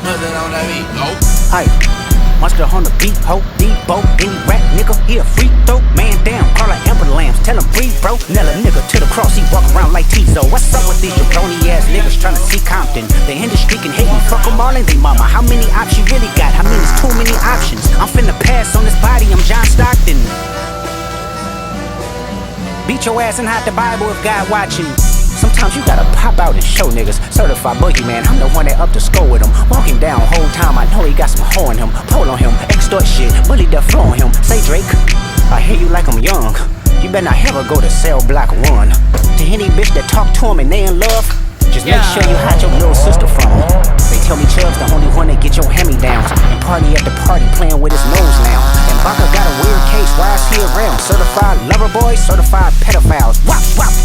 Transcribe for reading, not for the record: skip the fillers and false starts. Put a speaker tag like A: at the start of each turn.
A: Mustard on that beat, go.
B: Aye, Mustard on the beat, ho, Debo, any rap nigga, he a free throw. Man down, call her ambulance, tell him breathe, bro. Nail a nigga to the cross, he walk around like Tizo. What's up with these jabroni ass niggas tryna see Compton? The industry can hate me, fuck them all and they mama. How many options you really got? I mean, it's too many options. I'm finna pass on this body, I'm John Stockton. Beat your ass and hide the Bible if God watching. Sometimes you gotta pop out and show niggas. Certified boogeyman, I'm the one that up the score with him. Walking down whole time, I know he got some hoe in him. Pull on him, extort shit, bully the flow on him. Say Drake, I hear you like I'm young. You better not ever go to cell block 1. To any bitch that talk to him and they in love, just make sure you hide your little sister from him. They tell me Chubb's the only one that get your hand-me-downs and party at the party playing with his nose now. And Baka got a weird case, why is he around? Certified lover boys, certified pedophiles. Wop, wop, wop.